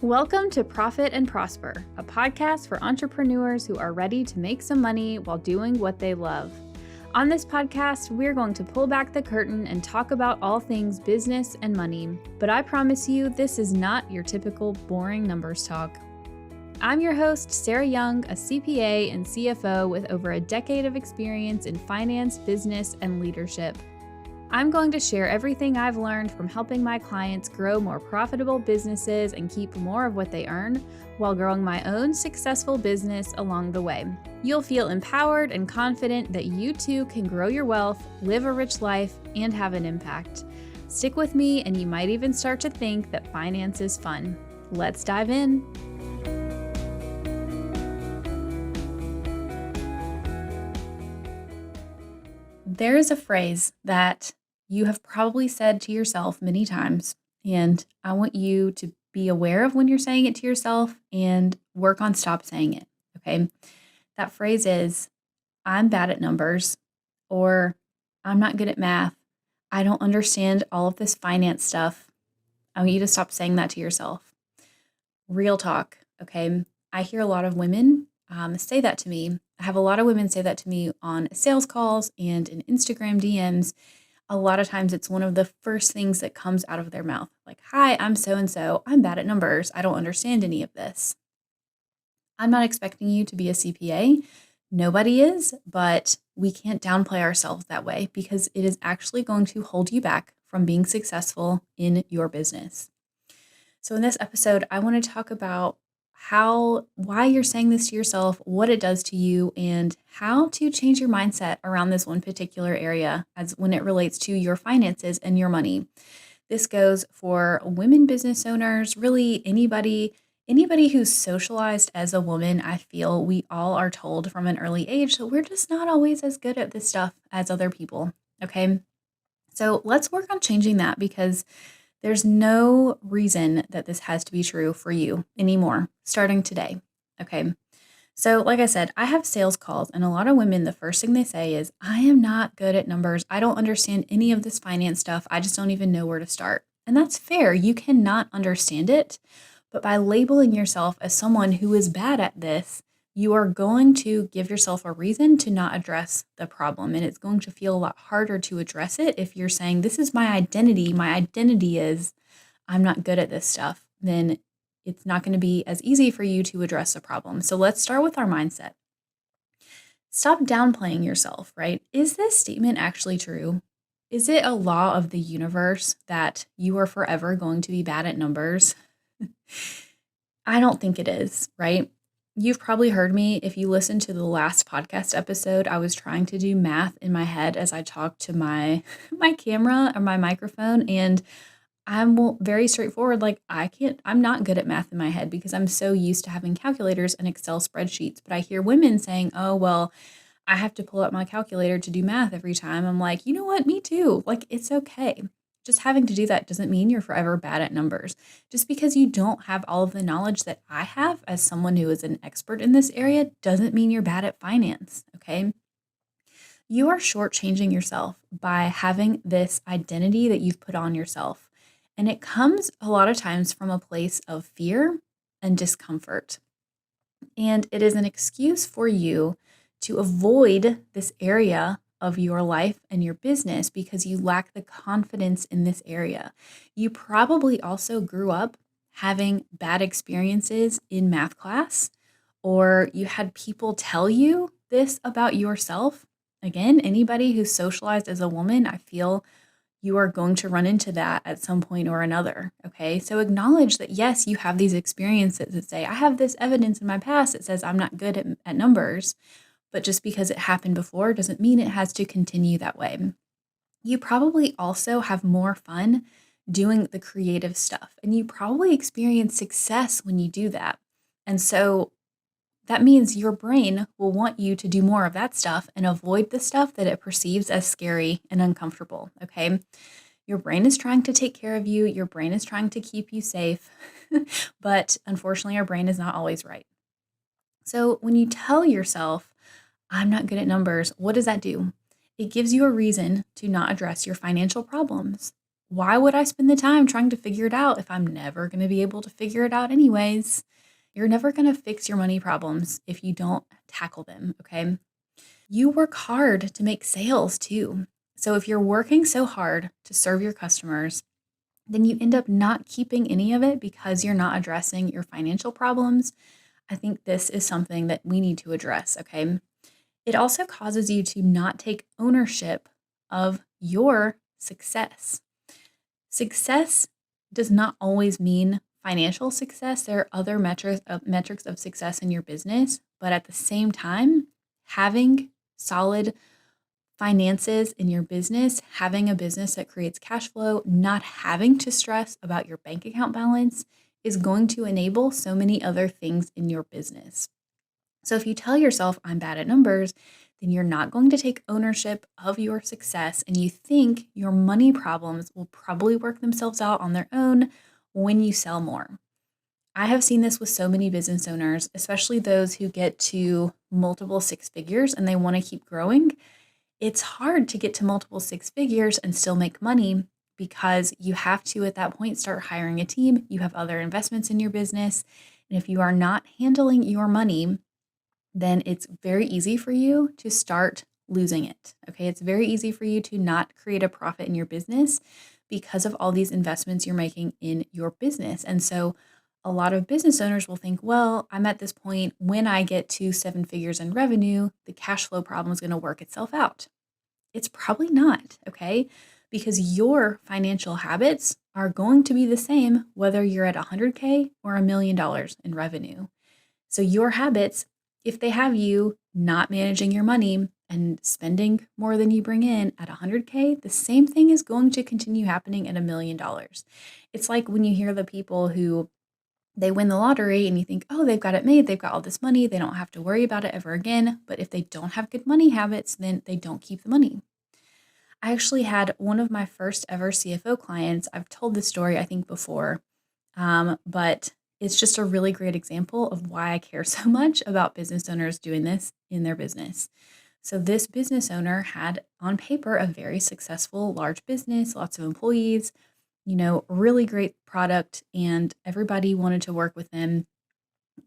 Welcome to Profit and Prosper, a podcast for entrepreneurs who are ready to make some money while doing what they love. On this podcast, we're going to pull back the curtain and talk about all things business and money. But I promise you, this is not your typical boring numbers talk. I'm your host, Sarah Young, a CPA and CFO with over a decade of experience in finance, business, and leadership. I'm going to share everything I've learned from helping my clients grow more profitable businesses and keep more of what they earn while growing my own successful business along the way. You'll feel empowered and confident that you too can grow your wealth, live a rich life, and have an impact. Stick with me and you might even start to think that finance is fun. Let's dive in. There is a phrase that you have probably said to yourself many times, and I want you to be aware of when you're saying it to yourself and work on stop saying it, okay? That phrase is, I'm bad at numbers, or I'm not good at math. I don't understand all of this finance stuff. I want you to stop saying that to yourself. Real talk, okay? I hear a lot of women say that to me. I have a lot of women say that to me on sales calls and in Instagram DMs. A lot of times it's one of the first things that comes out of their mouth. Like, hi, I'm so-and-so. I'm bad at numbers. I don't understand any of this. I'm not expecting you to be a CPA. Nobody is, but we can't downplay ourselves that way because it is actually going to hold you back from being successful in your business. So in this episode, I want to talk about why you're saying this to yourself, what it does to you, and how to change your mindset around this one particular area as when it relates to your finances and your money. This goes for women business owners, really anybody who's socialized as a woman. I feel we all are told from an early age that we're just not always as good at this stuff as other people, okay? So let's work on changing that because there's no reason that this has to be true for you anymore, starting today, okay? So like I said, I have sales calls and a lot of women, the first thing they say is, I am not good at numbers. I don't understand any of this finance stuff. I just don't even know where to start. And that's fair. You cannot understand it. But by labeling yourself as someone who is bad at this, you are going to give yourself a reason to not address the problem. And it's going to feel a lot harder to address it if you're saying, this is my identity. My identity is I'm not good at this stuff. Then it's not going to be as easy for you to address the problem. So let's start with our mindset. Stop downplaying yourself, right? Is this statement actually true? Is it a law of the universe that you are forever going to be bad at numbers? I don't think it is, right? You've probably heard me. If you listen to the last podcast episode, I was trying to do math in my head as I talked to my camera or my microphone. And I'm very straightforward. Like I'm not good at math in my head because I'm so used to having calculators and Excel spreadsheets. But I hear women saying, oh, well, I have to pull up my calculator to do math every time. I'm like, you know what? Me too. Like, it's okay. Just having to do that doesn't mean you're forever bad at numbers. Just because you don't have all of the knowledge that I have as someone who is an expert in this area doesn't mean you're bad at finance, okay? You are shortchanging yourself by having this identity that you've put on yourself. And it comes a lot of times from a place of fear and discomfort. And it is an excuse for you to avoid this area of your life and your business because you lack the confidence in this area. You probably also grew up having bad experiences in math class, or you had people tell you this about yourself. Again, anybody who's socialized as a woman, I feel you are going to run into that at some point or another, okay? So acknowledge that, yes, you have these experiences that say, I have this evidence in my past that says I'm not good at numbers, but just because it happened before doesn't mean it has to continue that way. You probably also have more fun doing the creative stuff, and you probably experience success when you do that. And so that means your brain will want you to do more of that stuff and avoid the stuff that it perceives as scary and uncomfortable, okay? Your brain is trying to take care of you. Your brain is trying to keep you safe, but unfortunately, our brain is not always right. So when you tell yourself, I'm not good at numbers, what does that do? It gives you a reason to not address your financial problems. why would I spend the time trying to figure it out if I'm never going to be able to figure it out anyways? You're never going to fix your money problems if you don't tackle them, okay? You work hard to make sales too. So if you're working so hard to serve your customers, then you end up not keeping any of it because you're not addressing your financial problems. I think this is something that we need to address, okay? It also causes you to not take ownership of your success. Success does not always mean financial success. There are other metrics of success in your business, but at the same time, having solid finances in your business, having a business that creates cash flow, not having to stress about your bank account balance is going to enable so many other things in your business. So if you tell yourself, I'm bad at numbers, then you're not going to take ownership of your success and you think your money problems will probably work themselves out on their own when you sell more. I have seen this with so many business owners, especially those who get to multiple six figures and they want to keep growing. It's hard to get to multiple six figures and still make money because you have to, at that point, start hiring a team. You have other investments in your business. And if you are not handling your money, then it's very easy for you to start losing it. Okay. It's very easy for you to not create a profit in your business because of all these investments you're making in your business. And so a lot of business owners will think, well, I'm at this point when I get to seven figures in revenue, the cash flow problem is going to work itself out. It's probably not, okay? Because your financial habits are going to be the same whether you're at 100K or $1 million in revenue. So your habits, if they have you not managing your money and spending more than you bring in at 100K, the same thing is going to continue happening at $1 million. It's like when you hear the people who they win the lottery and you think, oh, they've got it made. They've got all this money. They don't have to worry about it ever again. But if they don't have good money habits, then they don't keep the money. I actually had one of my first ever CFO clients. I've told this story, I think, before, but it's just a really great example of why I care so much about business owners doing this in their business. So this business owner had on paper a very successful large business, lots of employees, really great product, and everybody wanted to work with them.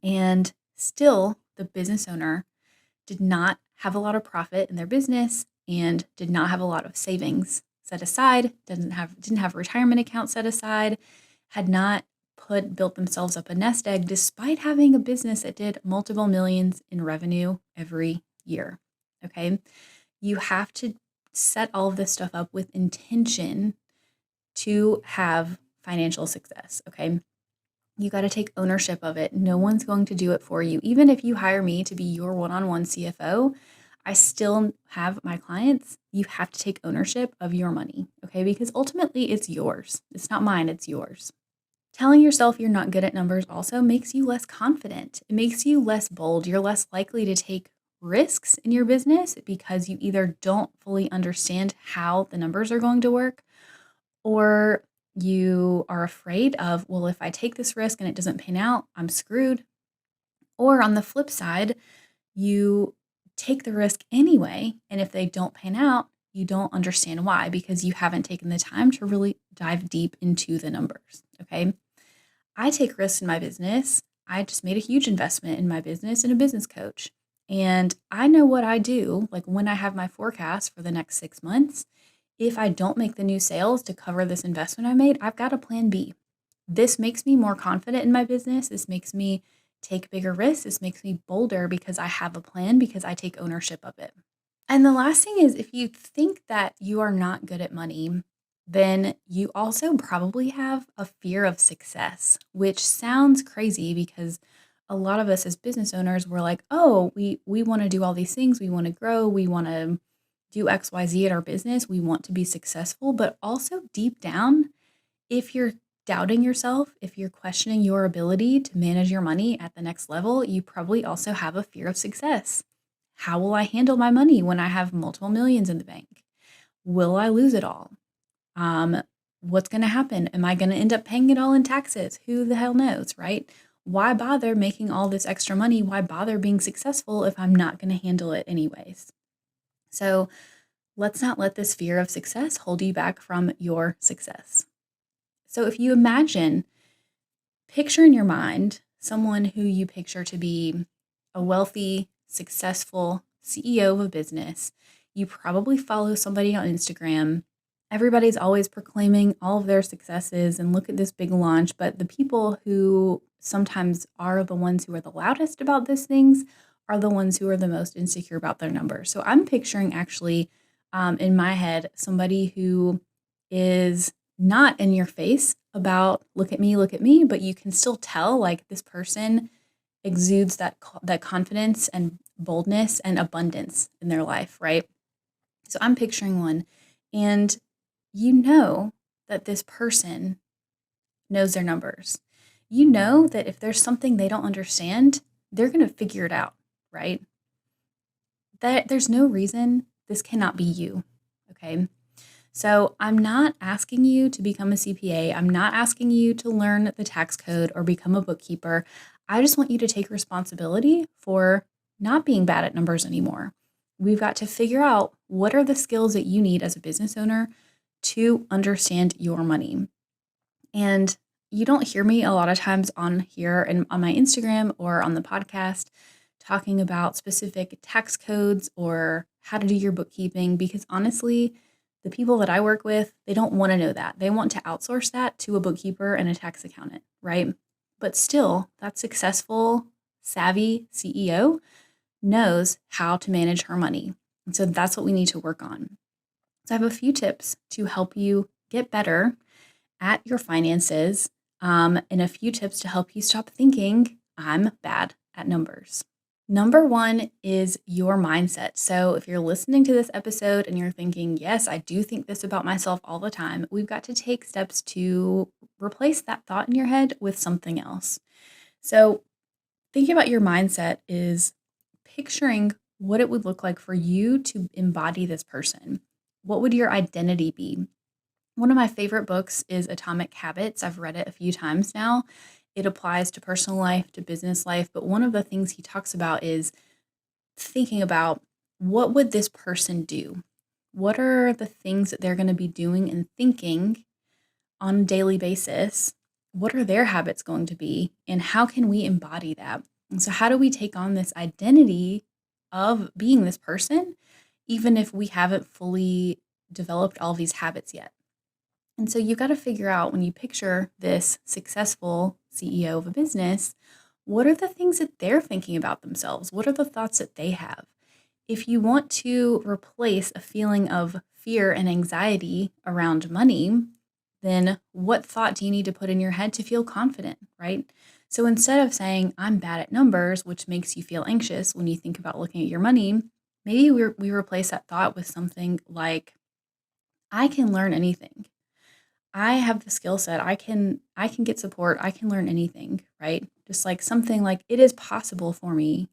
And still, the business owner did not have a lot of profit in their business and did not have a lot of savings set aside, didn't have a retirement account set aside, had not built themselves up a nest egg despite having a business that did multiple millions in revenue every year. Okay? You have to set all of this stuff up with intention to have financial success, okay? You got to take ownership of it. No one's going to do it for you. Even if you hire me to be your one-on-one CFO, I still have my clients. You have to take ownership of your money, okay? Because ultimately it's yours. It's not mine, it's yours. Telling yourself you're not good at numbers also makes you less confident. It makes you less bold. You're less likely to take risks in your business because you either don't fully understand how the numbers are going to work, or you are afraid of, well, if I take this risk and it doesn't pan out, I'm screwed. Or on the flip side, you take the risk anyway, and if they don't pan out, you don't understand why because you haven't taken the time to really dive deep into the numbers, okay? I take risks in my business. I just made a huge investment in my business and a business coach. And I know what I do, like when I have my forecast for the next 6 months, if I don't make the new sales to cover this investment I made, I've got a plan B. This makes me more confident in my business. This makes me take bigger risks. This makes me bolder because I have a plan, because I take ownership of it. And the last thing is, if you think that you are not good at money, then you also probably have a fear of success, which sounds crazy because a lot of us as business owners, we're like, oh, we want to do all these things. We want to grow. We want to do XYZ at our business. We want to be successful. But also deep down, if you're doubting yourself, if you're questioning your ability to manage your money at the next level, you probably also have a fear of success. How will I handle my money when I have multiple millions in the bank? Will I lose it all? What's going to happen? Am I going to end up paying it all in taxes? Who the hell knows, right? Why bother making all this extra money? Why bother being successful if I'm not going to handle it anyways? So Let's not let this fear of success hold you back from your success. So if you imagine, picture in your mind someone who you picture to be a wealthy, successful CEO of a business. You probably follow somebody on Instagram. Everybody's always proclaiming all of their successes and look at this big launch. But the people who sometimes are the ones who are the loudest about those things are the ones who are the most insecure about their numbers. So I'm picturing actually in my head somebody who is not in your face about look at me, but you can still tell like this person exudes that confidence and boldness and abundance in their life, right? So I'm picturing one, and you know that this person knows their numbers. You know that if there's something they don't understand, they're going to figure it out, right? That there's no reason this cannot be you, okay? So I'm not asking you to become a CPA. I'm not asking you to learn the tax code or become a bookkeeper. I just want you to take responsibility for not being bad at numbers anymore. We've got to figure out what are the skills that you need as a business owner to understand your money. And you don't hear me a lot of times on here and on my Instagram or on the podcast talking about specific tax codes or how to do your bookkeeping because honestly, the people that I work with, they don't want to know that. They want to outsource that to a bookkeeper and a tax accountant, right? But still, that successful, savvy CEO knows how to manage her money. And so that's what we need to work on. So I have a few tips to help you get better at your finances and a few tips to help you stop thinking, I'm bad at numbers. Number one is your mindset. So if you're listening to this episode and you're thinking, yes, I do think this about myself all the time, we've got to take steps to replace that thought in your head with something else. So thinking about your mindset is picturing what it would look like for you to embody this person. What would your identity be? One of my favorite books is Atomic Habits. I've read it a few times now. It applies to personal life, to business life, but one of the things he talks about is thinking about what would this person do? What are the things that they're going to be doing and thinking on a daily basis? What are their habits going to be? And how can we embody that? And so, how do we take on this identity of being this person, even if we haven't fully developed all these habits yet? And so you've got to figure out when you picture this successful CEO of a business, what are the things that they're thinking about themselves? What are the thoughts that they have? If you want to replace a feeling of fear and anxiety around money, then what thought do you need to put in your head to feel confident, right? So instead of saying, I'm bad at numbers, which makes you feel anxious when you think about looking at your money, maybe we replace that thought with something like, I can learn anything. I have the skill set. I can get support. I can learn anything, right? Just like something like it is possible for me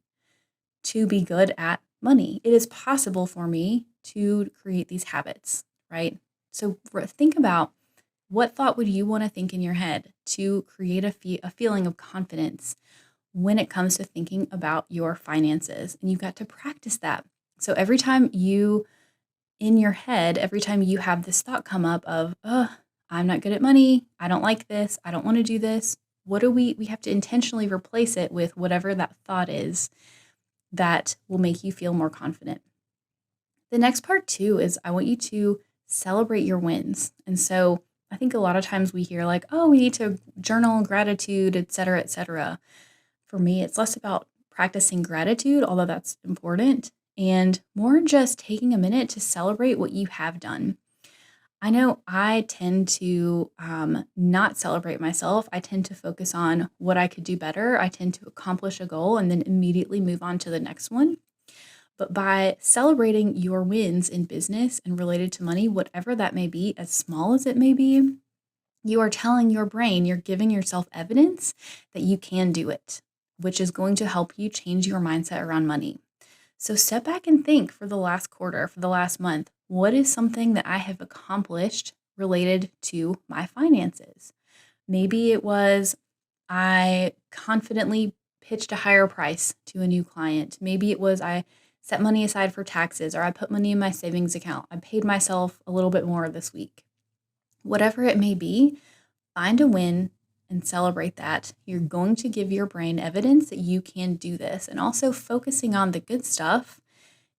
to be good at money. It is possible for me to create these habits, right? So think about what thought would you want to think in your head to create a feeling of confidence when it comes to thinking about your finances. And you've got to practice that. So every time you in your head, every time you have this thought come up of, oh, I'm not good at money, I don't like this, I don't want to do this, what do we have to intentionally replace it with whatever that thought is that will make you feel more confident. The next part too is I want you to celebrate your wins. And so I think a lot of times we hear like, oh, we need to journal gratitude, et cetera, et cetera. For me, it's less about practicing gratitude, although that's important, and more just taking a minute to celebrate what you have done. I know I tend to not celebrate myself. I tend to focus on what I could do better. I tend to accomplish a goal and then immediately move on to the next one. But by celebrating your wins in business and related to money, whatever that may be, as small as it may be, you are telling your brain, you're giving yourself evidence that you can do it, which is going to help you change your mindset around money. So step back and think for the last quarter, for the last month, what is something that I have accomplished related to my finances? Maybe it was I confidently pitched a higher price to a new client. Maybe it was I set money aside for taxes, or I put money in my savings account. I paid myself a little bit more this week. Whatever it may be, find a win and celebrate that. You're going to give your brain evidence that you can do this. And also focusing on the good stuff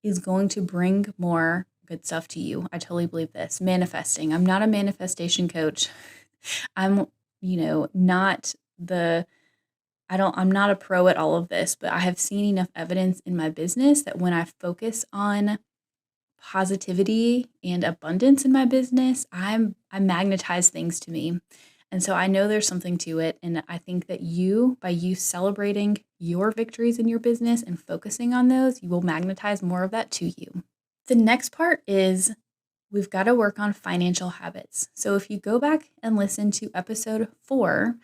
is going to bring more good stuff to you. I totally believe this. Manifesting. I'm not a manifestation coach. I'm, not I'm not a pro at all of this, but I have seen enough evidence in my business that when I focus on positivity and abundance in my business, I magnetize things to me. And so I know there's something to it. And I think that by you celebrating your victories in your business and focusing on those, you will magnetize more of that to you. The next part is we've got to work on financial habits. So if you go back and listen to episode 4,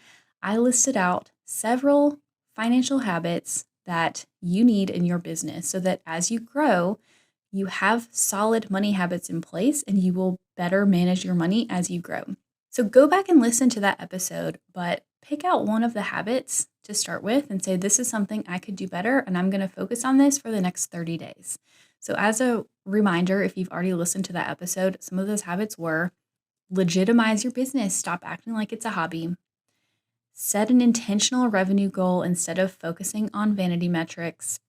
I listed out several financial habits that you need in your business so that as you grow, you have solid money habits in place and you will better manage your money as you grow. So go back and listen to that episode, but pick out one of the habits to start with and say, this is something I could do better, and I'm going to focus on this for the next 30 days. So as a reminder, if you've already listened to that episode, some of those habits were legitimize your business, stop acting like it's a hobby, set an intentional revenue goal instead of focusing on vanity metrics,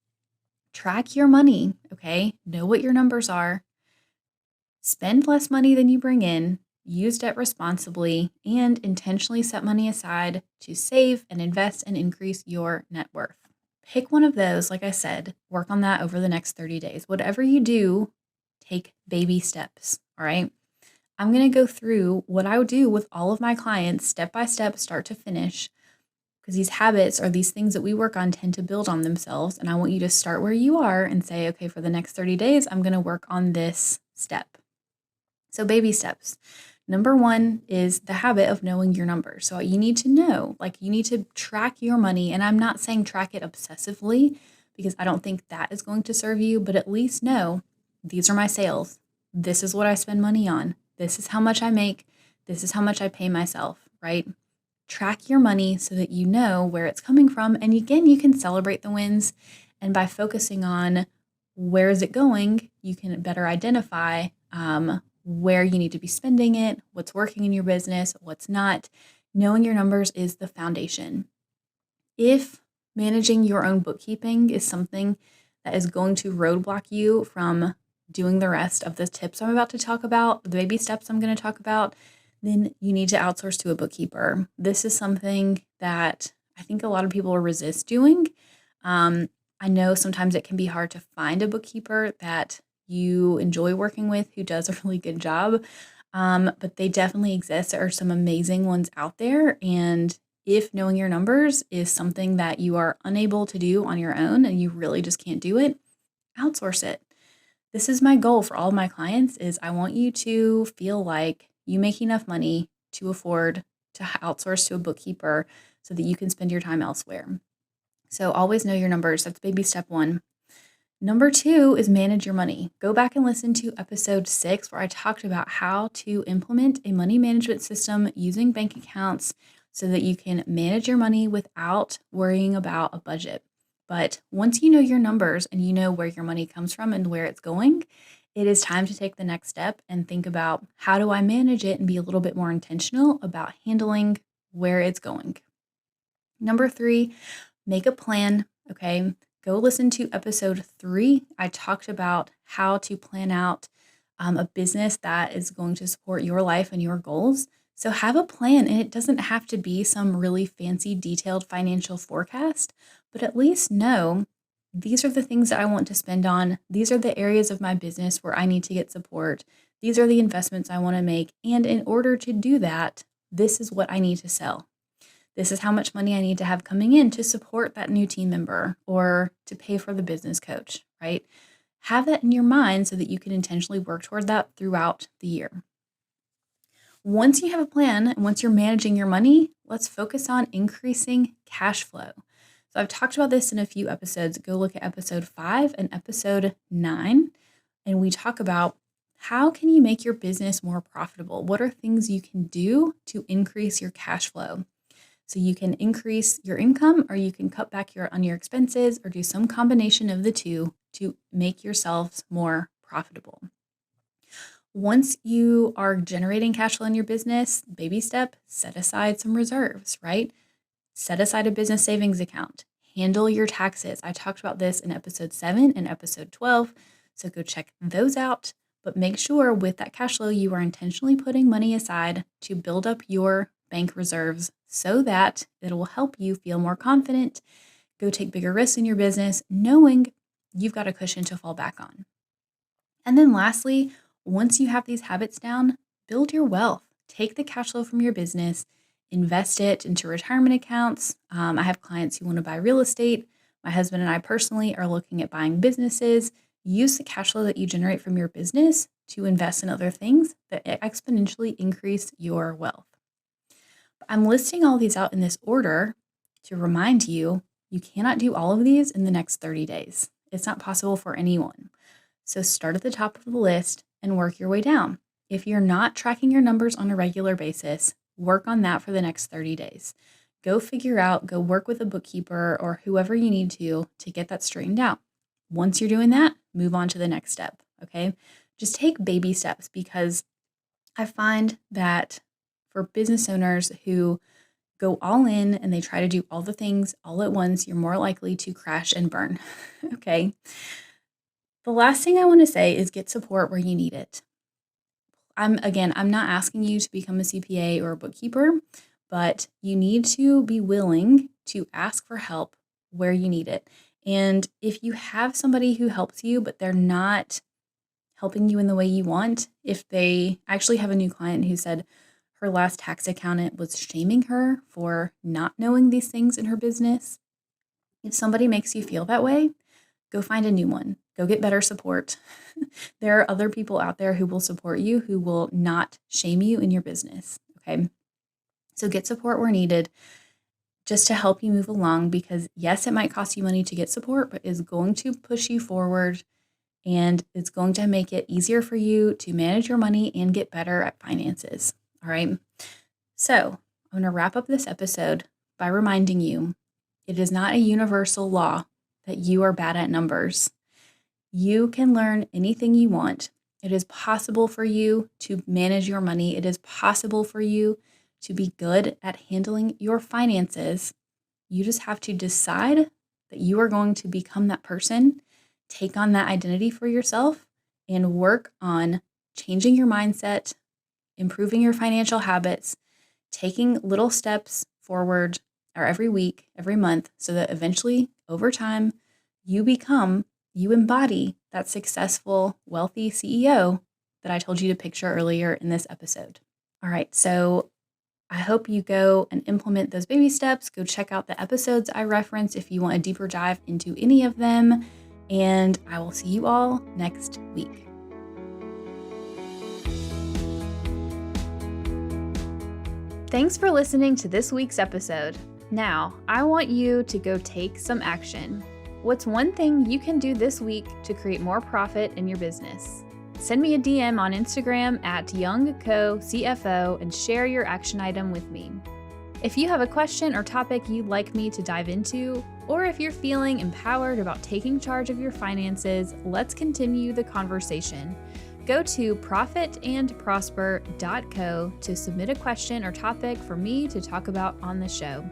track your money, okay? Know what your numbers are, spend less money than you bring in, use debt responsibly, and intentionally set money aside to save and invest and increase your net worth. Pick one of those, like I said, work on that over the next 30 days. Whatever you do, take baby steps, all right? I'm going to go through what I would do with all of my clients step by step, start to finish, because these habits or these things that we work on tend to build on themselves. And I want you to start where you are and say, okay, for the next 30 days, I'm going to work on this step. So baby steps. Number 1 is the habit of knowing your numbers. So you need to know, you need to track your money. And I'm not saying track it obsessively because I don't think that is going to serve you, but at least know these are my sales. This is what I spend money on. This is how much I make. This is how much I pay myself, right? Track your money so that you know where it's coming from. And again, you can celebrate the wins. And by focusing on where is it going, you can better identify where you need to be spending it, what's working in your business, what's not. Knowing your numbers is the foundation. If managing your own bookkeeping is something that is going to roadblock you from doing the rest of the tips I'm about to talk about, the baby steps I'm going to talk about, then you need to outsource to a bookkeeper. This is something that I think a lot of people resist doing. I know sometimes it can be hard to find a bookkeeper that you enjoy working with who does a really good job, but they definitely exist. There are some amazing ones out there, and if knowing your numbers is something that you are unable to do on your own and you really just can't do it, outsource it. This is my goal for all of my clients is I want you to feel like you make enough money to afford to outsource to a bookkeeper so that you can spend your time elsewhere. So always know your numbers. That's baby step 1. Number 2 is manage your money. Go back and listen to episode 6 where I talked about how to implement a money management system using bank accounts so that you can manage your money without worrying about a budget. But once you know your numbers and you know where your money comes from and where it's going, it is time to take the next step and think about how do I manage it and be a little bit more intentional about handling where it's going. Number 3, make a plan, okay? Go listen to episode 3. I talked about how to plan out a business that is going to support your life and your goals. So have a plan, and it doesn't have to be some really fancy, detailed financial forecast, but at least know these are the things that I want to spend on. These are the areas of my business where I need to get support. These are the investments I want to make. And in order to do that, this is what I need to sell. This is how much money I need to have coming in to support that new team member or to pay for the business coach, right? Have that in your mind so that you can intentionally work toward that throughout the year. Once you have a plan and once you're managing your money, let's focus on increasing cash flow. So I've talked about this in a few episodes. Go look at episode 5 and episode 9, and we talk about how can you make your business more profitable? What are things you can do to increase your cash flow? So you can increase your income or you can cut back on your expenses or do some combination of the two to make yourselves more profitable. Once you are generating cash flow in your business, baby step, set aside some reserves, right? Set aside a business savings account. Handle your taxes. I talked about this in episode 7 and episode 12, so go check those out. But make sure with that cash flow, you are intentionally putting money aside to build up your bank reserves so that it will help you feel more confident, go take bigger risks in your business, knowing you've got a cushion to fall back on. And then lastly, once you have these habits down, build your wealth. Take the cash flow from your business, invest it into retirement accounts. I have clients who want to buy real estate. My husband and I personally are looking at buying businesses. Use the cash flow that you generate from your business to invest in other things that exponentially increase your wealth. I'm listing all these out in this order to remind you, you cannot do all of these in the next 30 days. It's not possible for anyone. So start at the top of the list and work your way down. If you're not tracking your numbers on a regular basis, work on that for the next 30 days. Go work with a bookkeeper or whoever you need to get that straightened out. Once you're doing that, move on to the next step, okay? Just take baby steps, because I find that for business owners who go all in and they try to do all the things all at once, you're more likely to crash and burn, okay? The last thing I want to say is get support where you need it. I'm not asking you to become a CPA or a bookkeeper, but you need to be willing to ask for help where you need it. And if you have somebody who helps you, but they're not helping you in the way you want, if they actually have a new client who said her last tax accountant was shaming her for not knowing these things in her business. If somebody makes you feel that way, go find a new one. Go get better support. There are other people out there who will support you, who will not shame you in your business, okay? So get support where needed just to help you move along, because yes, it might cost you money to get support, but it's going to push you forward and it's going to make it easier for you to manage your money and get better at finances, all right? So I'm going to wrap up this episode by reminding you, it is not a universal law that you are bad at numbers. You can learn anything you want. It is possible for you to manage your money. It is possible for you to be good at handling your finances. You just have to decide that you are going to become that person, take on that identity for yourself, and work on changing your mindset, improving your financial habits, taking little steps forward or every week, every month, so that eventually, over time, you embody that successful, wealthy CEO that I told you to picture earlier in this episode. All right, so I hope you go and implement those baby steps. Go check out the episodes I referenced if you want a deeper dive into any of them, and I will see you all next week. Thanks for listening to this week's episode. Now, I want you to go take some action. What's one thing you can do this week to create more profit in your business? Send me a DM on Instagram at YoungCoCFO and share your action item with me. If you have a question or topic you'd like me to dive into, or if you're feeling empowered about taking charge of your finances, let's continue the conversation. Go to profitandprosper.co to submit a question or topic for me to talk about on the show.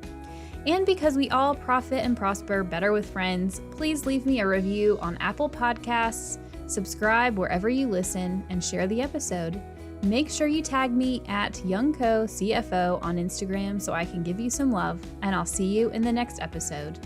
And because we all profit and prosper better with friends, please leave me a review on Apple Podcasts, subscribe wherever you listen, and share the episode. Make sure you tag me at YoungCoCFO on Instagram so I can give you some love, and I'll see you in the next episode.